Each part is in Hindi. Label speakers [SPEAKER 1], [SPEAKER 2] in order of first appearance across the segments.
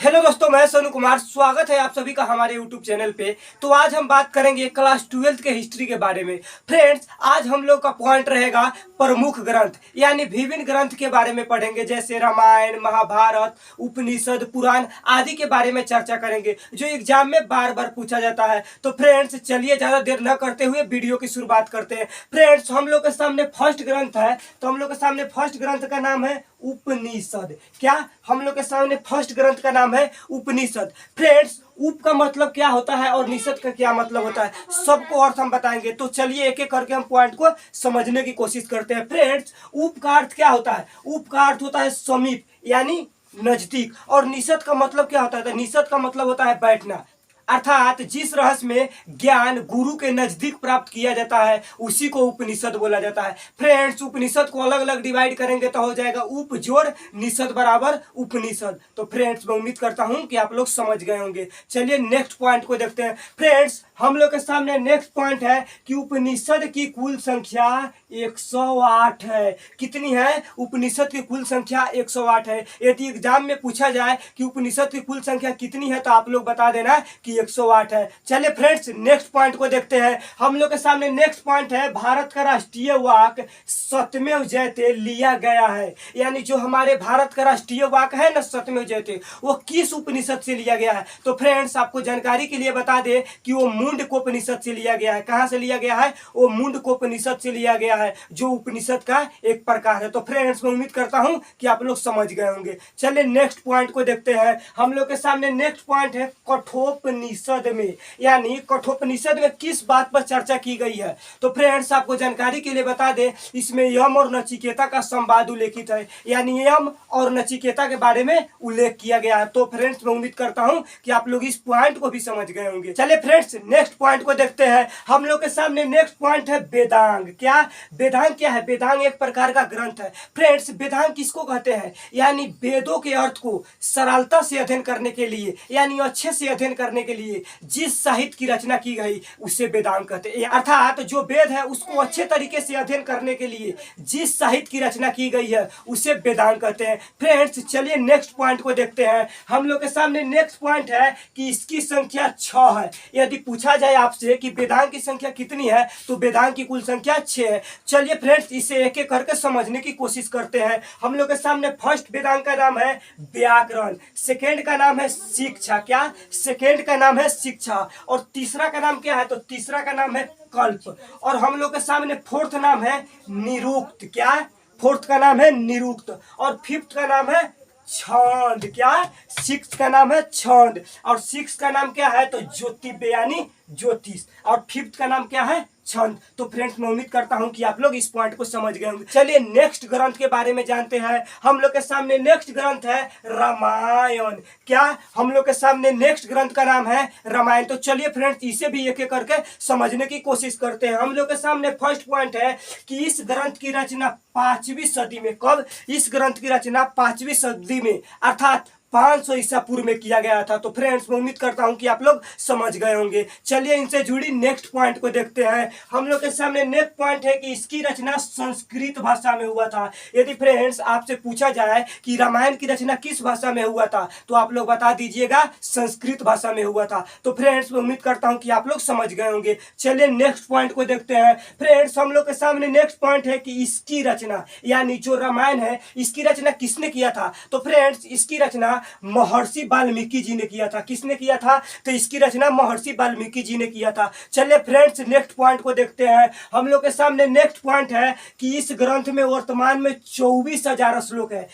[SPEAKER 1] हेलो दोस्तों, मैं सोनू कुमार। स्वागत है आप सभी का हमारे यूट्यूब चैनल पे। तो आज हम बात करेंगे क्लास 12th के हिस्ट्री के बारे में। फ्रेंड्स, आज हम लोग का पॉइंट रहेगा प्रमुख ग्रंथ, यानी विभिन्न ग्रंथ के बारे में पढ़ेंगे, जैसे रामायण, महाभारत, उपनिषद, पुराण आदि के बारे में चर्चा करेंगे, जो एग्जाम में बार बार पूछा जाता है। तो फ्रेंड्स, चलिए ज्यादा देर न करते हुए वीडियो की शुरुआत करते हैं। फ्रेंड्स, हम लोग के सामने फर्स्ट ग्रंथ है, तो हम लोग के सामने फर्स्ट ग्रंथ का नाम है उपनिषद। क्या हम लोग के सामने फर्स्ट ग्रंथ का नाम है उपनिषद। फ्रेंड्स, उप का मतलब क्या होता है और निषद का क्या मतलब होता है, सबको अर्थ हम बताएंगे। तो चलिए एक एक करके हम पॉइंट को समझने की कोशिश करते हैं। फ्रेंड्स, उप का अर्थ क्या होता है? उप का अर्थ होता है समीप, यानी नजदीक। और निषद का मतलब क्या होता है? तो निषद का मतलब होता है बैठना, अर्थात जिस रहस्य में ज्ञान गुरु के नजदीक प्राप्त किया जाता है उसी को उपनिषद बोला जाता है। फ्रेंड्स, उपनिषद को अलग अलग डिवाइड करेंगे तो हो जाएगा उप जोड़ निषद बराबर उपनिषद। तो फ्रेंड्स, मैं उम्मीद करता हूं कि आप लोग समझ गए होंगे। चलिए नेक्स्ट पॉइंट को देखते हैं। फ्रेंड्स, हम लोग के सामने नेक्स्ट पॉइंट है कि उपनिषद की कुल संख्या 108 है। कितनी है? उपनिषद की कुल संख्या 108 है। यदि एग्जाम में पूछा जाए कि उपनिषद की कुल संख्या कितनी है तो आप लोग बता देना कि 108 है। चलिए फ्रेंड्स, नेक्स्ट पॉइंट को देखते हैं। हम लोग के सामने नेक्स्ट पॉइंट है, भारत का राष्ट्रीय वाक्य सत्यमेव जयते लिया गया है। यानी जो हमारे भारत का राष्ट्रीय वाक्य है ना, सत्यमेव जयते, वो किस उपनिषद से लिया गया है? तो फ्रेंड्स, आपको जानकारी के लिए बता दे कि वो मुंडकोपनिषद से लिया गया है। कहां से लिया गया है? वो मुंडकोपनिषद से लिया गया है, जो उपनिषद का एक प्रकार है। तो फ्रेंड्स, मैं उम्मीद करता हूं कि आप लोग समझ गए होंगे। चलिए नेक्स्ट पॉइंट को देखते हैं। हम लोग के सामने नेक्स्ट पॉइंट है कठोपनिषद में, यानी कठोपनिषद में किस बात पर चर्चा की गई है? तो फ्रेंड्स, आपको जानकारी के लिए बता दें, इसमें यम और नचिकेता का संवाद उल्लेखित है, यानी यम और नचिकेता के बारे में उल्लेख किया गया है। तो फ्रेंड्स, मैं उम्मीद करता हूं कि आप लोग इस पॉइंट को भी समझ गए होंगे। चलिए फ्रेंड्स, नेक्स्ट पॉइंट को देखते हैं। हम लोग के सामने नेक्स्ट पॉइंट है वेदांग। क्या वेदांग क्या है? वेदांग एक प्रकार का ग्रंथ है। फ्रेंड्स, वेदांग किसको कहते हैं? यानी वेदों के अर्थ को सरलता से अध्ययन करने के लिए, यानी अच्छे से अध्ययन करने के लिए जिस साहित्य की रचना की गई उसे वेदांग कहते हैं। अर्थात जो वेद है उसको अच्छे तरीके से अध्ययन करने के लिए जिस साहित्य की रचना की गई है उसे वेदांग कहते हैं। फ्रेंड्स, चलिए नेक्स्ट पॉइंट को देखते हैं। हम लोग के सामने नेक्स्ट पॉइंट है कि इसकी संख्या 6 है। यदि पूछा जाए आपसे कि वेदांग की संख्या कितनी है, तो वेदांग की कुल संख्या 6 है। चलिए फ्रेंड्स, इसे एक एक करके समझने की कोशिश करते हैं। हम लोग के सामने फर्स्ट वेदांग का नाम है व्याकरण, सेकेंड का नाम है शिक्षा। क्या? सेकेंड का नाम है शिक्षा। और तीसरा का नाम क्या है? तो तीसरा का नाम है कल्प। और हम लोग के सामने फोर्थ नाम है निरुक्त। क्या? फोर्थ का नाम है निरुक्त। और फिफ्थ का नाम है छंद। क्या? सिक्स का नाम है छंद। और सिक्स का नाम क्या है? तो ज्योतिर्विद्या, यानी ज्योतिष। और फिफ्थ का नाम क्या है? छंद। तो फ्रेंड्स, मैं उम्मीद करता हूं कि आप लोग इस पॉइंट को समझ गए होंगे। चलिए नेक्स्ट ग्रंथ के बारे में जानते हैं। हम लोग के सामने नेक्स्ट ग्रंथ है रामायण। क्या? हम लोग के सामने नेक्स्ट ग्रंथ का नाम है रामायण। तो चलिए फ्रेंड्स, इसे भी एक एक करके समझने की कोशिश करते हैं। हम लोग के सामने फर्स्ट पॉइंट है कि इस ग्रंथ की रचना 5वीं सदी में, कब? इस ग्रंथ की रचना 5वीं सदी में, अर्थात 500 ईसा पूर्व में किया गया था। तो फ्रेंड्स, मैं उम्मीद करता हूं कि आप लोग समझ गए होंगे। चलिए इनसे जुड़ी नेक्स्ट पॉइंट को देखते हैं। हम लोग के सामने नेक्स्ट पॉइंट है कि इसकी रचना संस्कृत भाषा में हुआ था। यदि फ्रेंड्स आपसे पूछा जाए कि रामायण की रचना किस भाषा में हुआ था, तो आप लोग बता दीजिएगा संस्कृत भाषा में हुआ था। तो फ्रेंड्स, मैं उम्मीद करता हूं कि आप लोग समझ गए होंगे। चलिए नेक्स्ट पॉइंट को देखते हैं। फ्रेंड्स, हम लोग के सामने नेक्स्ट पॉइंट है कि इसकी रचना, यानी जो रामायण है, इसकी रचना किसने किया था? तो फ्रेंड्स, इसकी रचना महर्षि वाल्मीकि जी ने किया था। किसने किया था? तो इसकी रचना महर्षि वाल्मीकि जी ने किया था। चलिए फ्रेंड्स, नेक्स्ट पॉइंट को देखते हैं। हम लोग के सामने नेक्स्ट पॉइंट है कि इस ग्रंथ में वर्तमान में 24,000 श्लोक है।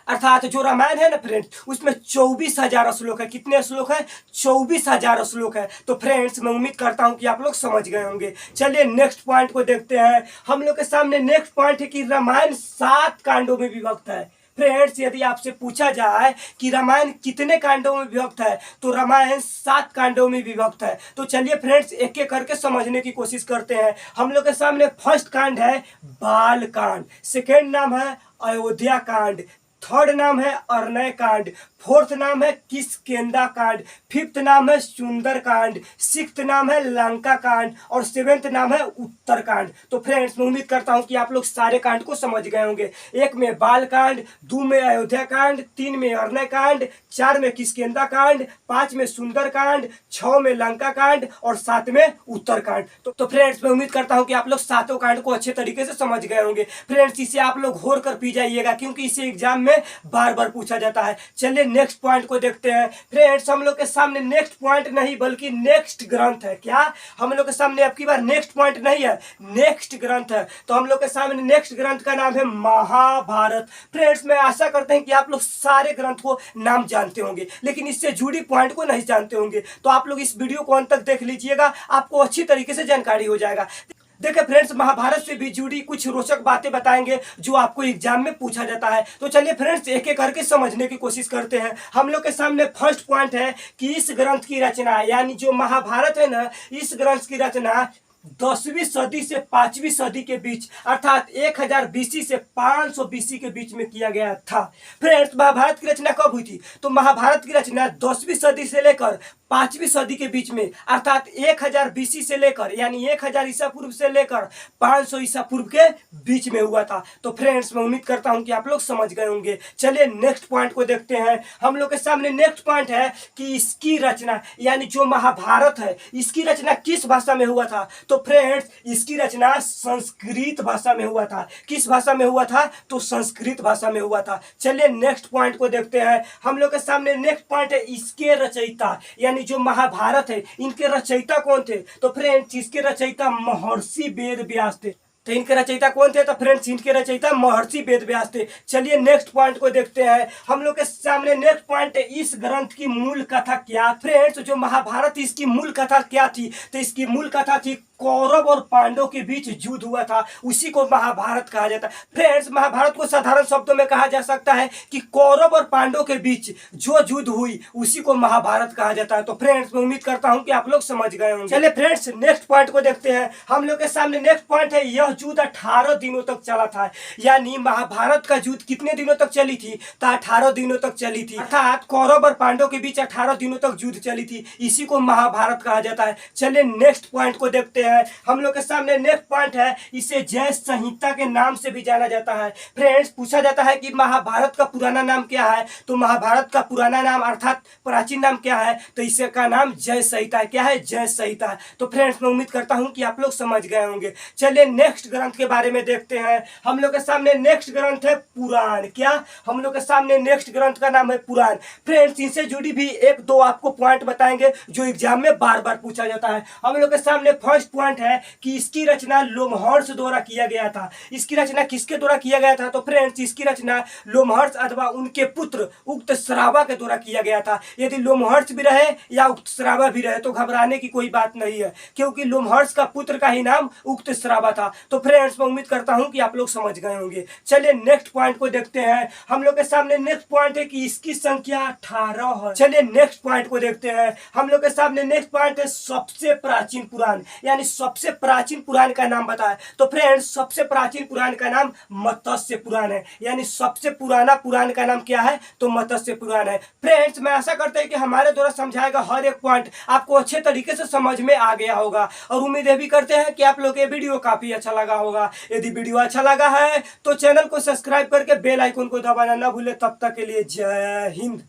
[SPEAKER 1] अर्थात जो रामायण है ना फ्रेंड्स, उसमें 24,000 श्लोक है। कितने श्लोक है? 24,000 श्लोक है। तो फ्रेंड्स, मैं उम्मीद करता हूं कि आप लोग समझ गए होंगे। चलिए नेक्स्ट पॉइंट को देखते हैं। हम लोग के सामने नेक्स्ट पॉइंट है कि रामायण 7 कांडों में विभक्त है। फ्रेंड्स, यदि आपसे पूछा जाए कि रामायण कितने कांडों में विभक्त है, तो रामायण 7 कांडों में विभक्त है। तो चलिए फ्रेंड्स, एक एक करके समझने की कोशिश करते हैं। हम लोग के सामने फर्स्ट कांड है बाल कांड, सेकेंड नाम है अयोध्या कांड, थर्ड नाम है अरण्य कांड, फोर्थ नाम है किष्किंधा कांड, फिफ्थ नाम है सुंदर कांड, सिक्स्थ नाम है लंका कांड और सेवेंथ नाम है उत्तर कांड। तो फ्रेंड्स मैं उम्मीद करता हूं कि आप लोग सारे कांड को समझ गए होंगे। एक में बाल कांड, दो में अयोध्या कांड, तीन में अरण्य कांड, चार में किष्किंधा कांड, पांच में सुंदर कांड, छह में लंका कांड और सात में उत्तर कांड। तो फ्रेंड्स मैं उम्मीद करता हूं कि आप लोग सातों कांड को अच्छे तरीके से समझ गए होंगे। फ्रेंड्स इसे आप लोग घोर कर पी जाइएगा क्योंकि इसे एग्जाम में बार बार पूछा जाता है। चलिए नेक्स्ट पॉइंट को देखते हैं। फ्रेंड्स हम लोग के सामने नेक्स्ट पॉइंट नहीं बल्कि नेक्स्ट ग्रंथ है। क्या हम लोग के सामने अब की बार नेक्स्ट पॉइंट नहीं है, नेक्स्ट ग्रंथ है। तो हम लोग के सामने नेक्स्ट ग्रंथ का नाम है महाभारत। फ्रेंड्स मैं आशा करते हैं कि आप लोग सारे ग्रंथ को नाम जानते होंगे लेकिन इससे जुड़ी पॉइंट को नहीं जानते होंगे। तो आप लोग इस वीडियो को अंत तक देख लीजिएगा, आपको अच्छी तरीके से जानकारी हो जाएगा। देखिए फ्रेंड्स महाभारत से भी जुड़ी कुछ रोचक बातें बताएंगे जो आपको एग्जाम में पूछा जाता है। तो चलिए फ्रेंड्स एक एक करके समझने की कोशिश करते हैं। हम लोग के सामने फर्स्ट पॉइंट है कि इस ग्रंथ की रचना यानी जो महाभारत है ना, इस ग्रंथ की रचना 10वीं सदी से 5वीं सदी के बीच अर्थात 1000 बीसी से 500 बीसी के बीच में किया गया था। फ्रेंड्स महाभारत की रचना कब हुई थी? तो महाभारत की रचना 10वीं सदी से लेकर 5वीं सदी के बीच में अर्थात 1000 बीसी से लेकर यानी 1000 ईसा पूर्व से लेकर 500 ईसा पूर्व के बीच में हुआ था। तो फ्रेंड्स मैं उम्मीद करता हूं कि आप लोग समझ गए होंगे। चलिए नेक्स्ट पॉइंट को देखते हैं। हम लोग के सामने नेक्स्ट पॉइंट है कि इसकी रचना यानी जो महाभारत है इसकी रचना किस भाषा में हुआ था? तो फ्रेंड्स इसकी रचना संस्कृत भाषा में हुआ था। किस भाषा में हुआ था? तो संस्कृत भाषा में हुआ था। चलिए नेक्स्ट पॉइंट को देखते हैं। हम लोग के सामने नेक्स्ट पॉइंट है इसके रचयिता यानी जो महाभारत है इनके रचयिता कौन थे? तो फ्रेंड्स इसके रचयिता महर्षि वेद व्यास थे। तो इनके रचयिता कौन थे? तो फ्रेंड्स इनके रचयिता महर्षि वेद व्यास थे। चलिए नेक्स्ट पॉइंट को देखते हैं। हम लोग के सामने नेक्स्ट पॉइंट है इस ग्रंथ की मूल कथा क्या? फ्रेंड्स जो महाभारत इसकी मूल कथा क्या थी? तो इसकी मूल कथा थी कौरव और पांडव के बीच युद्ध हुआ था, उसी को महाभारत कहा जाता है। फ्रेंड्स महाभारत को साधारण शब्दों में कहा जा सकता है कि कौरव और पांडव के बीच जो युद्ध हुई उसी को महाभारत कहा जाता है। तो फ्रेंड्स मैं उम्मीद करता हूं कि आप लोग समझ गए होंगे। चलिए फ्रेंड्स नेक्स्ट पॉइंट को देखते हैं। हम लोग के सामने नेक्स्ट पॉइंट है यह युद्ध 18 दिनों तक चला था। यानी महाभारत का युद्ध कितने दिनों तक चली थी? तो 18 दिनों तक चली थी अर्थात कौरव और पांडव के बीच 18 दिनों तक युद्ध चली थी, इसी को महाभारत कहा जाता है। चलिए नेक्स्ट पॉइंट को देखते हैं। हम लोग के सामने नेक्स्ट पॉइंट है इसे जय संहिता के नाम से भी जाना जाता है। फ्रेंड्स पूछा जाता है कि महाभारत का पुराना नाम क्या है? तो महाभारत का पुराना नाम अर्थात प्राचीन नाम क्या है? तो इसे का नाम जय संहिता है। क्या है? जय संहिता है। तो फ्रेंड्स मैं उम्मीद करता हूं कि आप लोग समझ गए होंगे। चलिए नेक्स्ट ग्रंथ के बारे में देखते हैं। हम लोग के सामने नेक्स्ट ग्रंथ है पुराण। क्या हम लोग के सामने नेक्स्ट ग्रंथ का नाम है पुराण। फ्रेंड्स इनसे जुड़ी भी एक दो आपको पॉइंट बताएंगे जो एग्जाम में बार बार पूछा जाता है। हम लोग के सामने फर्स्ट पॉइंट है कि इसकी रचना लोमहर्ष द्वारा किया गया था। इसकी रचना किसके द्वारा किया गया था? तो फ्रेंड्स इसकी रचना लोमहर्ष अथवा उनके पुत्र उक्त श्रावा के द्वारा किया गया था। यदि लोमहर्ष भी रहे या उक्त श्रावा भी रहे तो घबराने की कोई बात नहीं है क्योंकि लोमहर्ष का पुत्र का ही नाम उक्त श्रावा था। तो फ्रेंड्स मैं उम्मीद करता हूं कि आप लोग समझ गए होंगे। चलिए नेक्स्ट पॉइंट को देखते हैं। हम लोग के सामने नेक्स्ट पॉइंट है कि इसकी संख्या 18 है। चलिए नेक्स्ट पॉइंट को देखते हैं। हम लोग के सामने नेक्स्ट पॉइंट है सबसे प्राचीन पुराण यानी सबसे प्राचीन पुराण का नाम बताएं। तो फ्रेंड्स सबसे प्राचीन पुराण का नाम मत्स्य पुराण है यानी सबसे पुराना पुराण का नाम क्या है? तो मत्स्य पुराण है। फ्रेंड्स मैं आशा करता हूं कि हमारे द्वारा समझाएगा हर एक पॉइंट आपको अच्छे तरीके से समझ में आ गया होगा और उम्मीद भी करते हैं कि आप लोग ये वीडियो काफी अच्छा लगा होगा। यदि वीडियो अच्छा लगा है तो चैनल को सब्सक्राइब करके बेल आइकन को दबाना ना भूले। तब तक के लिए जय हिंद।